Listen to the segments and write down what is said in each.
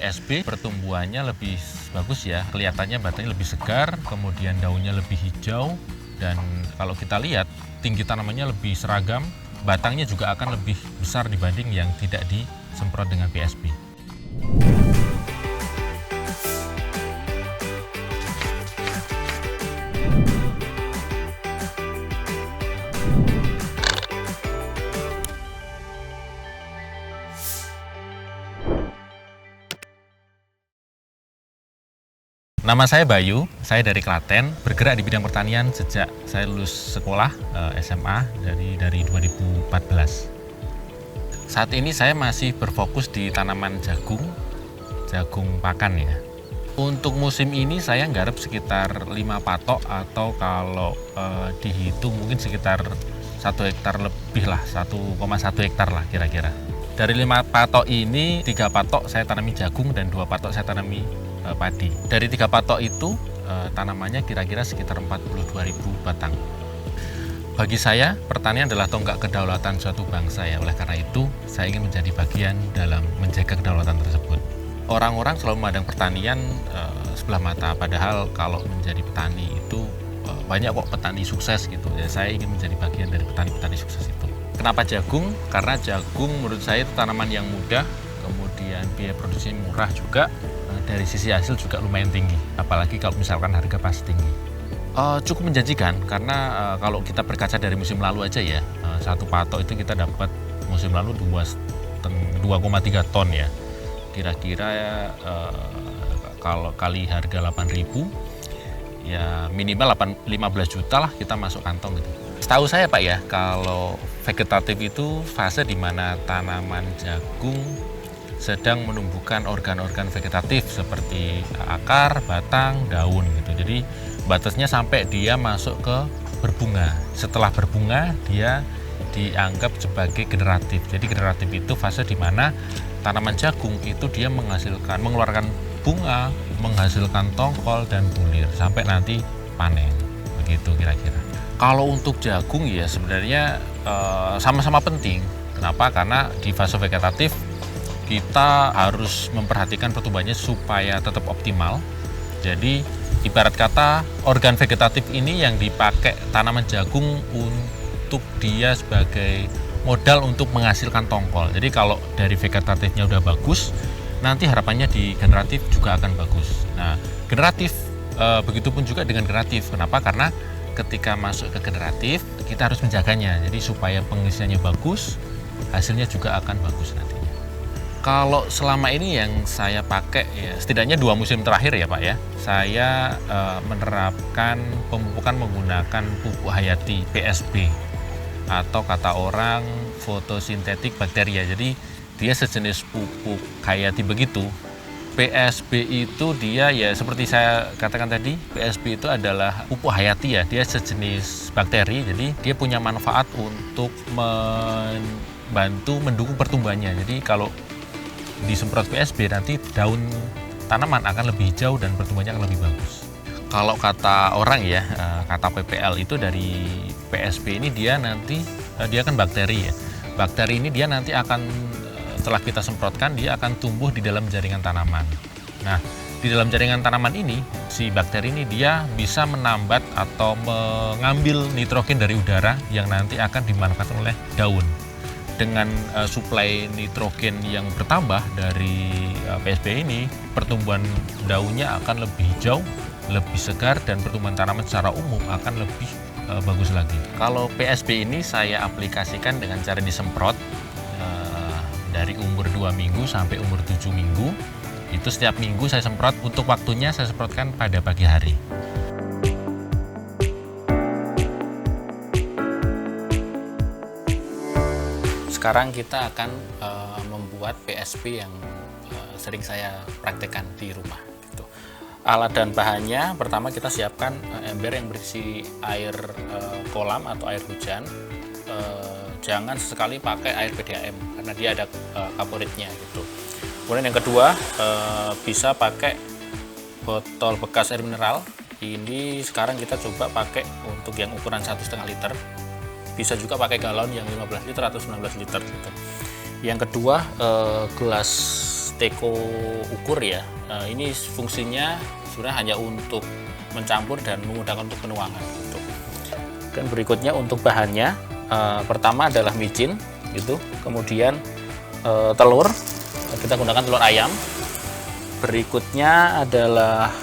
PSB pertumbuhannya lebih bagus ya, kelihatannya batangnya lebih segar, kemudian daunnya lebih hijau, dan kalau kita lihat tinggi tanamannya lebih seragam, batangnya juga akan lebih besar dibanding yang tidak disemprot dengan PSB. Nama saya Bayu, saya dari Klaten, bergerak di bidang pertanian sejak saya lulus sekolah SMA dari 2014. Saat ini saya masih berfokus di tanaman jagung pakan ya. Untuk musim ini saya nggarap sekitar 5 patok atau kalau dihitung mungkin sekitar 1 hektar lebih lah, 1,1 hektar lah kira-kira. Dari 5 patok ini, 3 patok saya tanami jagung dan 2 patok saya tanami padi. Dari 3 patok itu tanamannya kira-kira sekitar 42.000 batang. Bagi saya, pertanian adalah tonggak kedaulatan suatu bangsa ya. Oleh karena itu, saya ingin menjadi bagian dalam menjaga kedaulatan tersebut. Orang-orang selalu memandang pertanian sebelah mata, padahal kalau menjadi petani itu banyak kok petani sukses gitu. Ya, saya ingin menjadi bagian dari petani-petani sukses itu. Kenapa jagung? Karena jagung menurut saya itu tanaman yang mudah, kemudian biaya produksinya murah juga, dari sisi hasil juga lumayan tinggi, apalagi kalau misalkan harga pas tinggi. Cukup menjanjikan karena kalau kita berkaca dari musim lalu aja ya, 1 patok itu kita dapat musim lalu 2,3 ton ya. Kira-kira kalau kali harga 8.000 ya minimal 15 juta lah kita masuk kantong gitu. Setahu saya Pak ya, kalau vegetatif itu fase di mana tanaman jagung sedang menumbuhkan organ-organ vegetatif seperti akar, batang, daun gitu. Jadi batasnya sampai dia masuk ke berbunga. Setelah berbunga dia dianggap sebagai generatif. Jadi generatif itu fase di mana tanaman jagung itu dia mengeluarkan bunga, menghasilkan tongkol dan bulir sampai nanti panen. Begitu kira-kira. Kalau untuk jagung ya sebenarnya sama-sama penting. Kenapa? Karena di fase vegetatif kita harus memperhatikan pertumbuhannya supaya tetap optimal. Jadi ibarat kata organ vegetatif ini yang dipakai tanaman jagung untuk dia sebagai modal untuk menghasilkan tongkol. Jadi kalau dari vegetatifnya udah bagus, nanti harapannya di generatif juga akan bagus. Nah, generatif begitupun juga dengan generatif. Kenapa? Karena ketika masuk ke generatif kita harus menjaganya. Jadi supaya pengisiannya bagus, hasilnya juga akan bagus nanti. Kalau selama ini yang saya pakai ya setidaknya 2 musim terakhir ya Pak ya, saya menerapkan pemupukan menggunakan pupuk hayati PSB atau kata orang fotosintetik bakteria. Jadi dia sejenis pupuk hayati begitu. PSB itu dia ya seperti saya katakan tadi, PSB itu adalah pupuk hayati ya, dia sejenis bakteri. Jadi dia punya manfaat untuk membantu mendukung pertumbuhannya. Jadi kalau disemprot PSB nanti daun tanaman akan lebih hijau dan pertumbuhannya akan lebih bagus. Kalau kata orang ya, kata PPL itu dari PSB ini dia kan bakteri ya. Bakteri ini dia nanti akan setelah kita semprotkan dia akan tumbuh di dalam jaringan tanaman. Nah, di dalam jaringan tanaman ini si bakteri ini dia bisa menambat atau mengambil nitrogen dari udara yang nanti akan dimanfaatkan oleh daun. Dengan suplai nitrogen yang bertambah dari PSB ini, pertumbuhan daunnya akan lebih hijau, lebih segar, dan pertumbuhan tanaman secara umum akan lebih bagus lagi. Kalau PSB ini saya aplikasikan dengan cara disemprot dari umur 2 minggu sampai umur 7 minggu. Itu setiap minggu saya semprot, untuk waktunya saya semprotkan pada pagi hari. Sekarang kita akan membuat PSB yang sering saya praktekkan di rumah. Gitu. Alat dan bahannya, pertama kita siapkan ember yang berisi air kolam atau air hujan. Jangan sesekali pakai air PDAM karena dia ada kaporitnya gitu. Kemudian yang kedua bisa pakai botol bekas air mineral. Ini sekarang kita coba pakai untuk yang ukuran 1,5 liter. Bisa juga pakai galon yang 15 liter atau 19 liter gitu. Yang kedua gelas teko ukur ya. Ini fungsinya sebenarnya hanya untuk mencampur dan memudahkan untuk penuangan gitu. Dan berikutnya untuk bahannya, pertama adalah micin gitu, kemudian telur, kita gunakan telur ayam. Berikutnya adalah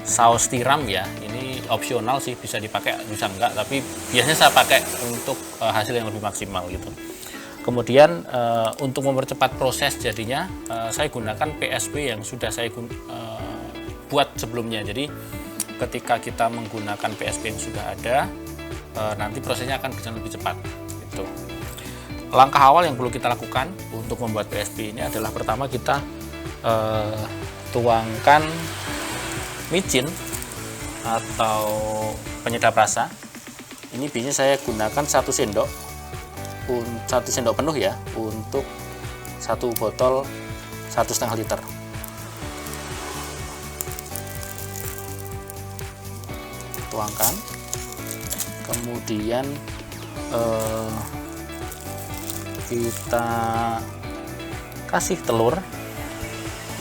saus tiram ya, ini opsional sih, bisa dipakai bisa enggak, tapi biasanya saya pakai untuk hasil yang lebih maksimal gitu. Kemudian untuk mempercepat proses jadinya, saya gunakan PSB yang sudah saya buat sebelumnya. Jadi ketika kita menggunakan PSB yang sudah ada, nanti prosesnya akan berjalan lebih cepat gitu. Langkah awal yang perlu kita lakukan untuk membuat PSB ini adalah pertama kita tuangkan micin atau penyedap rasa. Ini biasanya saya gunakan 1 sendok penuh ya untuk 1 botol 1,5 liter. Tuangkan, kemudian kita kasih telur.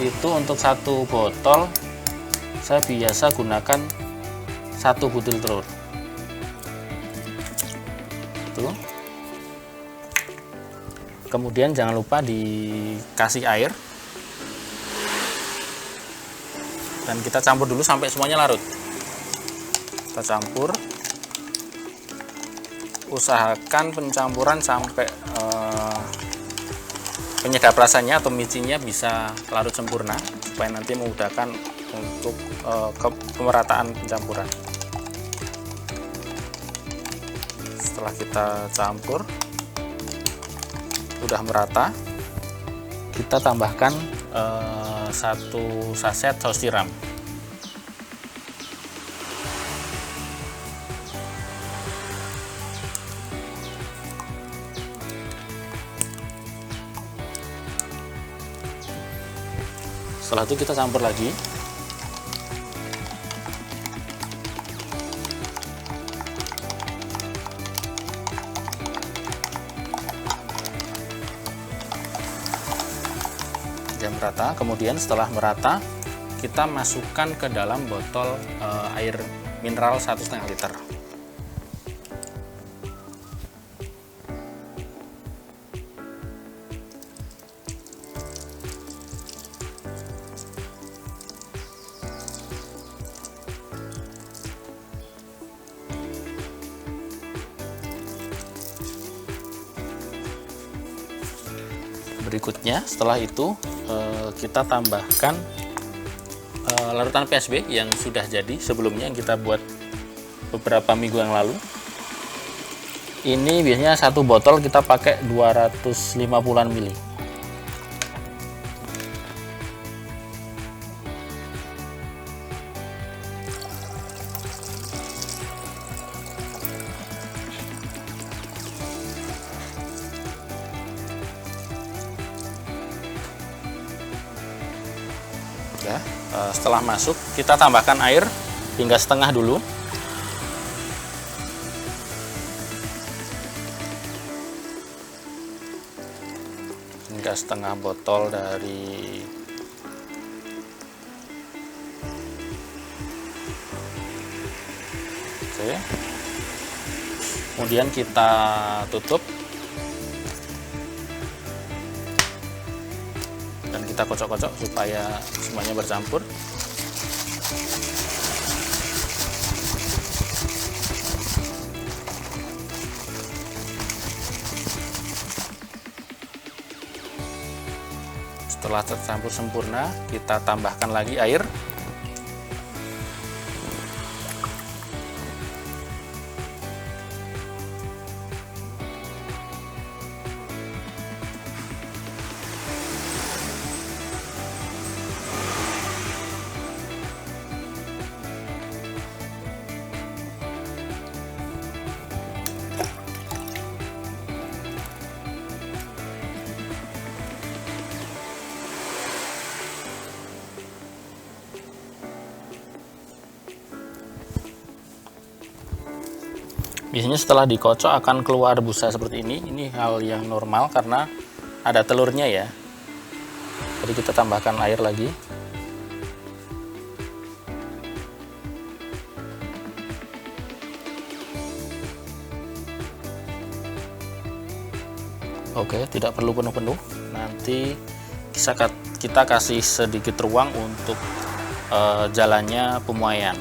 Itu untuk 1 botol saya biasa gunakan 1 butir telur. Tuh. Kemudian jangan lupa dikasih air dan kita campur dulu sampai semuanya larut. Kita campur, usahakan pencampuran sampai penyedap rasanya atau micinnya bisa larut sempurna supaya nanti memudahkan untuk pemerataan pencampuran. Setelah kita campur sudah merata, kita tambahkan 1 saset saus tiram. Setelah itu kita campur lagi. Merata. Kemudian setelah merata, kita masukkan ke dalam botol air mineral 1,5 liter. Berikutnya setelah itu kita tambahkan larutan PSB yang sudah jadi sebelumnya, yang kita buat beberapa minggu yang lalu. Ini biasanya 1 botol kita pakai 250-an ml. Ya, setelah masuk kita tambahkan air hingga setengah dulu. Hingga setengah botol dari oke. Kemudian kita tutup dan kita kocok-kocok supaya semuanya bercampur. Setelah tercampur sempurna, kita tambahkan lagi air. Biasanya setelah dikocok akan keluar busa seperti ini. Ini hal yang normal karena ada telurnya ya. Jadi kita tambahkan air lagi. Oke, tidak perlu penuh-penuh. Nanti kita kasih sedikit ruang untuk jalannya pemuaian.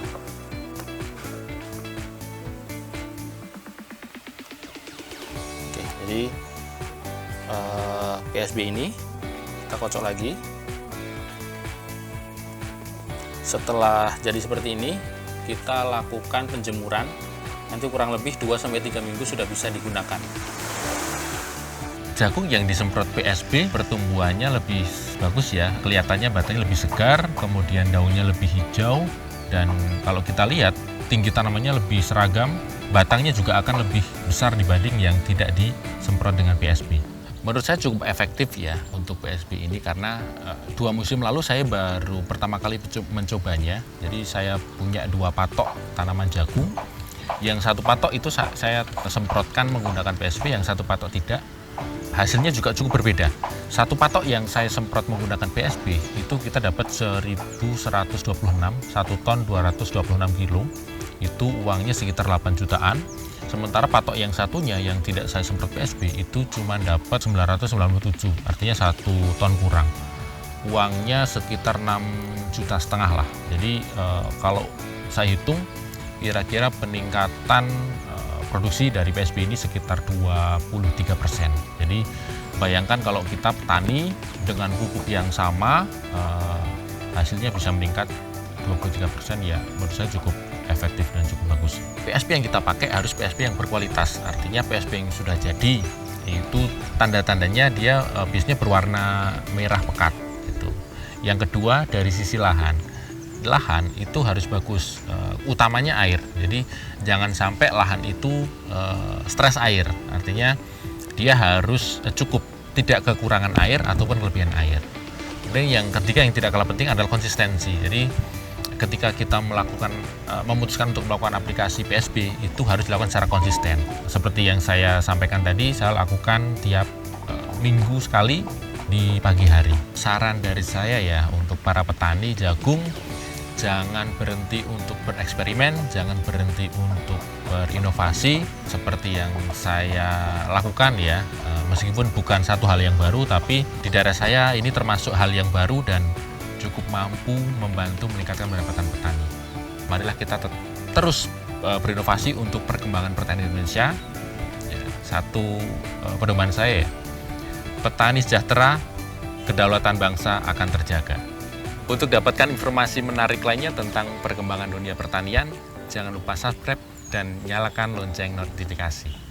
Oke, jadi PSB ini kita kocok lagi. Setelah jadi seperti ini, kita lakukan penjemuran. Nanti kurang lebih 2-3 minggu sudah bisa digunakan. Jagung yang disemprot PSB pertumbuhannya lebih bagus ya, kelihatannya batangnya lebih segar, kemudian daunnya lebih hijau, dan kalau kita lihat tinggi tanamannya lebih seragam, batangnya juga akan lebih besar dibanding yang tidak disemprot dengan PSB. Menurut saya cukup efektif ya untuk PSB ini karena 2 musim lalu saya baru pertama kali mencobanya. Jadi saya punya 2 patok tanaman jagung, yang 1 patok itu saya semprotkan menggunakan PSB, yang 1 patok tidak. Hasilnya juga cukup berbeda. 1 patok yang saya semprot menggunakan PSB itu kita dapat 1126, 1 ton 226 kilo. Itu uangnya sekitar 8 jutaan. Sementara patok yang satunya yang tidak saya semprot PSB itu cuma dapat 997, artinya 1 ton kurang. Uangnya sekitar 6,5 juta lah. Jadi kalau saya hitung kira-kira peningkatan produksi dari PSB ini sekitar 23%. Jadi bayangkan kalau kita petani dengan pupuk yang sama, hasilnya bisa meningkat 23%, ya menurut saya cukup efektif dan cukup bagus. PSB yang kita pakai harus PSB yang berkualitas, artinya PSB yang sudah jadi itu tanda-tandanya dia biasanya berwarna merah pekat gitu. Yang kedua dari sisi lahan itu harus bagus, utamanya air. Jadi jangan sampai lahan itu stres air, artinya dia harus cukup, tidak kekurangan air ataupun kelebihan air. Kemudian yang ketiga yang tidak kalah penting adalah konsistensi. Jadi ketika kita memutuskan untuk melakukan aplikasi PSB itu harus dilakukan secara konsisten. Seperti yang saya sampaikan tadi, saya lakukan tiap minggu sekali di pagi hari. Saran dari saya ya untuk para petani jagung, jangan berhenti untuk bereksperimen, jangan berhenti untuk berinovasi seperti yang saya lakukan ya. Meskipun bukan satu hal yang baru, tapi di daerah saya ini termasuk hal yang baru dan cukup mampu membantu meningkatkan pendapatan petani. Marilah kita terus berinovasi untuk perkembangan pertanian Indonesia. Ya, satu pedoman saya ya, petani sejahtera, kedaulatan bangsa akan terjaga. Untuk dapatkan informasi menarik lainnya tentang perkembangan dunia pertanian, jangan lupa subscribe dan nyalakan lonceng notifikasi.